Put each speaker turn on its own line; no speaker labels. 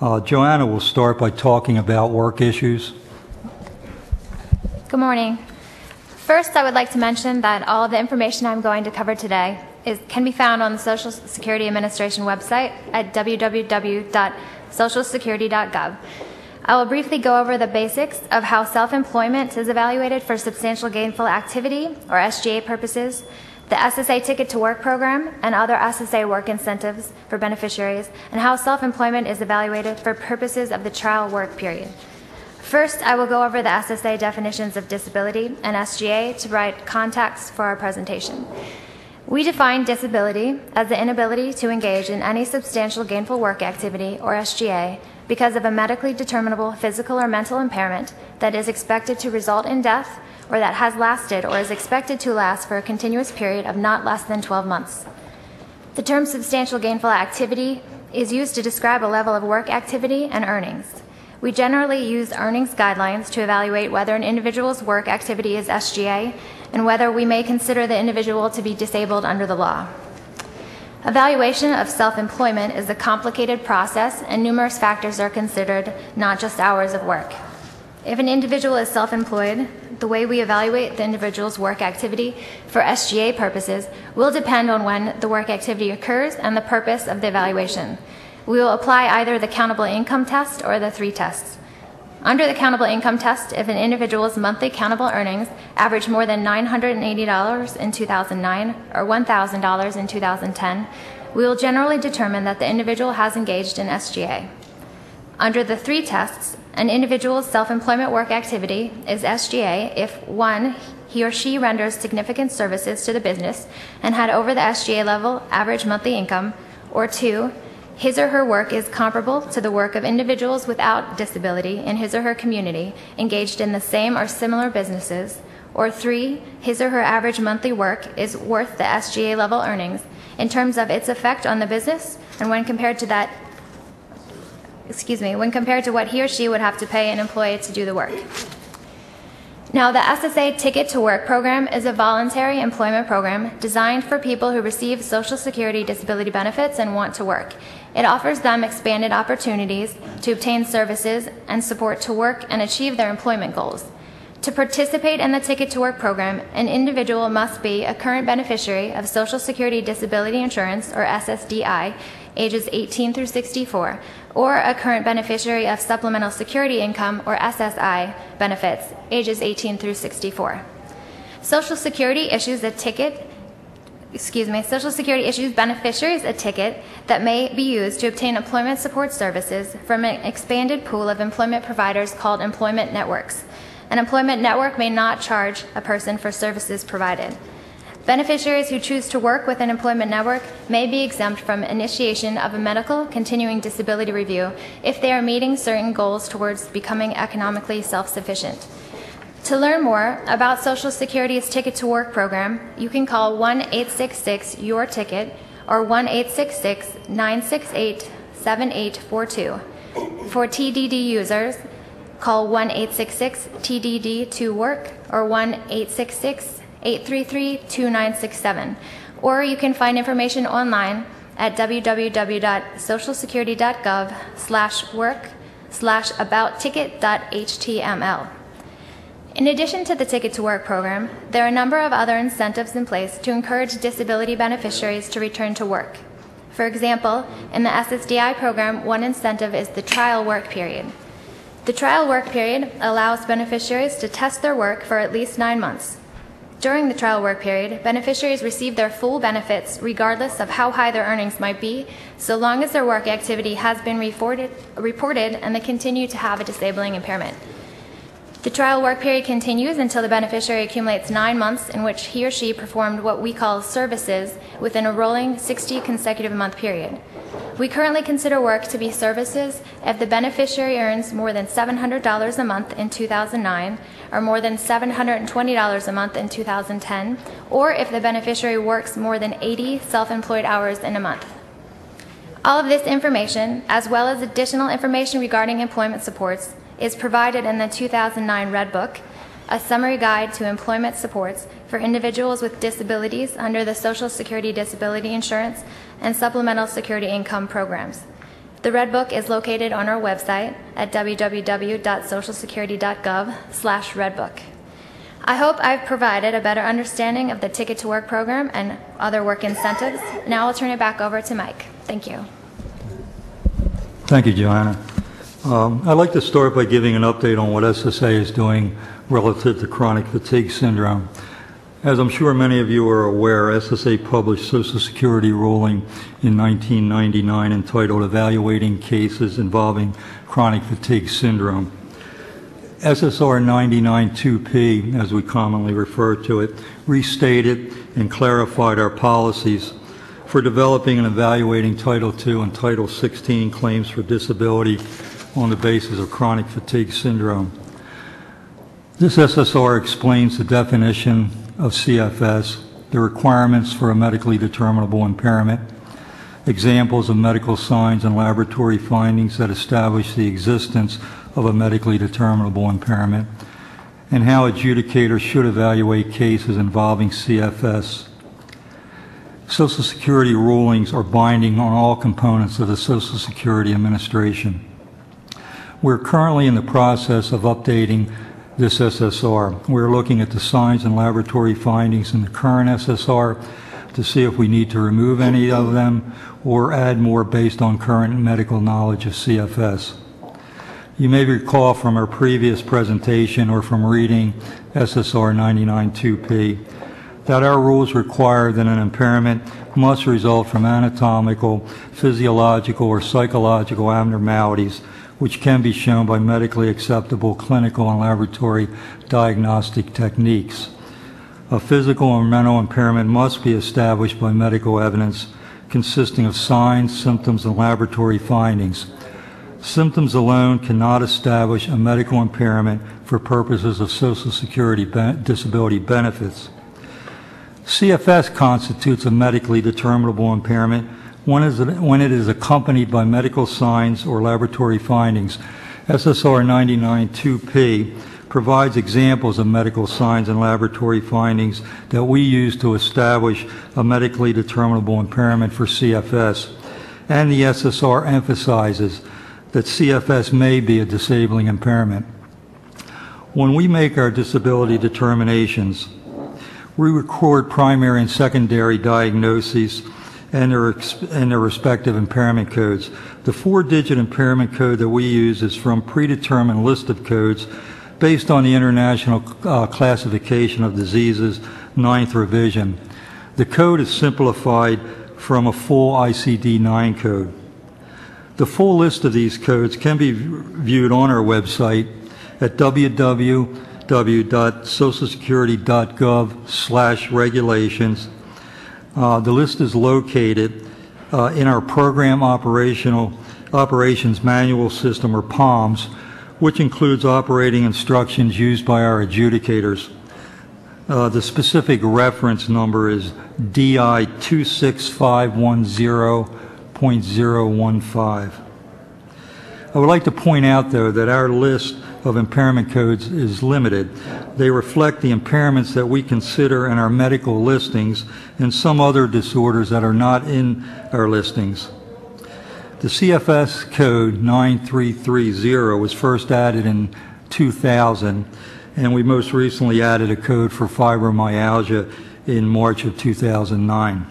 Joanna will start by talking about work issues.
Good morning. First, I would like to mention that all of the information I'm going to cover today can be found on the Social Security Administration website at www.socialsecurity.gov. I will briefly go over the basics of how self-employment is evaluated for substantial gainful activity, or SGA purposes, the SSA Ticket to Work program, and other SSA work incentives for beneficiaries, and how self-employment is evaluated for purposes of the trial work period. First, I will go over the SSA definitions of disability and SGA to provide context for our presentation. We define disability as the inability to engage in any substantial gainful work activity, or SGA, because of a medically determinable physical or mental impairment that is expected to result in death or that has lasted or is expected to last for a continuous period of not less than 12 months. The term substantial gainful activity is used to describe a level of work activity and earnings. We generally use earnings guidelines to evaluate whether an individual's work activity is SGA and whether we may consider the individual to be disabled under the law. Evaluation of self-employment is a complicated process, and numerous factors are considered, not just hours of work. If an individual is self-employed, the way we evaluate the individual's work activity for SGA purposes will depend on when the work activity occurs and the purpose of the evaluation. We will apply either the countable income test or the 3 tests. Under the countable income test, if an individual's monthly countable earnings average more than $980 in 2009 or $1,000 in 2010, we will generally determine that the individual has engaged in SGA. Under the 3 tests, an individual's self-employment work activity is SGA if 1, he or she renders significant services to the business and had over the SGA level average monthly income, or 2, his or her work is comparable to the work of individuals without disability in his or her community engaged in the same or similar businesses, or 3, his or her average monthly work is worth the SGA level earnings in terms of its effect on the business and when compared to what he or she would have to pay an employee to do the work. Now, the SSA Ticket to Work program is a voluntary employment program designed for people who receive Social Security disability benefits and want to work. It offers them expanded opportunities to obtain services and support to work and achieve their employment goals. To participate in the Ticket to Work program, an individual must be a current beneficiary of Social Security Disability Insurance, or SSDI, ages 18 through 64, or a current beneficiary of Supplemental Security Income, or SSI, benefits, ages 18 through 64. Social Security issues beneficiaries a ticket that may be used to obtain employment support services from an expanded pool of employment providers called employment networks. An employment network may not charge a person for services provided. Beneficiaries who choose to work with an employment network may be exempt from initiation of a medical continuing disability review if they are meeting certain goals towards becoming economically self-sufficient. To learn more about Social Security's Ticket to Work program, you can call 1-866-YOUR-TICKET or 1-866-968-7842. For TDD users, call 1-866-TDD-2-WORK or 1-866-833-2967, or you can find information online at www.socialsecurity.gov/work/aboutticket.html. In addition to the Ticket to Work program, there are a number of other incentives in place to encourage disability beneficiaries to return to work. For example, in the SSDI program, one incentive is the trial work period. The trial work period allows beneficiaries to test their work for at least 9 months. During the trial work period, beneficiaries receive their full benefits regardless of how high their earnings might be, so long as their work activity has been reported and they continue to have a disabling impairment. The trial work period continues until the beneficiary accumulates 9 months in which he or she performed what we call services within a rolling 60 consecutive month period. We currently consider work to be services if the beneficiary earns more than $700 a month in 2009 or more than $720 a month in 2010, or if the beneficiary works more than 80 self-employed hours in a month. All of this information, as well as additional information regarding employment supports, is provided in the 2009 Red Book, a summary guide to employment supports for individuals with disabilities under the Social Security Disability Insurance and Supplemental Security Income programs. The Red Book is located on our website at www.socialsecurity.gov/redbook. I hope I've provided a better understanding of the Ticket to Work program and other work incentives. Now I'll turn it back over to Mike. Thank you.
Thank you, Joanna. I'd like to start by giving an update on what SSA is doing relative to chronic fatigue syndrome. As I'm sure many of you are aware, SSA published Social Security ruling in 1999 entitled Evaluating Cases Involving Chronic Fatigue Syndrome. SSR 99-2P, as we commonly refer to it, restated and clarified our policies for developing and evaluating Title II and Title 16 claims for disability on the basis of chronic fatigue syndrome. This SSR explains the definition of CFS, the requirements for a medically determinable impairment, examples of medical signs and laboratory findings that establish the existence of a medically determinable impairment, and how adjudicators should evaluate cases involving CFS. Social Security rulings are binding on all components of the Social Security Administration. We're currently in the process of updating this SSR. We're looking at the signs and laboratory findings in the current SSR to see if we need to remove any of them or add more based on current medical knowledge of CFS. You may recall from our previous presentation or from reading SSR 99-2P that our rules require that an impairment must result from anatomical, physiological, or psychological abnormalities which can be shown by medically acceptable clinical and laboratory diagnostic techniques. A physical or mental impairment must be established by medical evidence consisting of signs, symptoms, and laboratory findings. Symptoms alone cannot establish a medical impairment for purposes of Social Security disability benefits. CFS constitutes a medically determinable impairment when it is accompanied by medical signs or laboratory findings. SSR 99-2P provides examples of medical signs and laboratory findings that we use to establish a medically determinable impairment for CFS, and the SSR emphasizes that CFS may be a disabling impairment. When we make our disability determinations, we record primary and secondary diagnoses and their respective impairment codes. The 4-digit impairment code that we use is from predetermined list of codes based on the International Classification of Diseases 9th revision. The code is simplified from a full ICD-9 code. The full list of these codes can be viewed on our website at www.socialsecurity.gov/regulations. The list is located in our Program Operations Manual System, or POMS, which includes operating instructions used by our adjudicators. The specific reference number is DI 26510.015. I would like to point out, though, that our list of impairment codes is limited. They reflect the impairments that we consider in our medical listings and some other disorders that are not in our listings. The CFS code 9330 was first added in 2000, and we most recently added a code for fibromyalgia in March of 2009.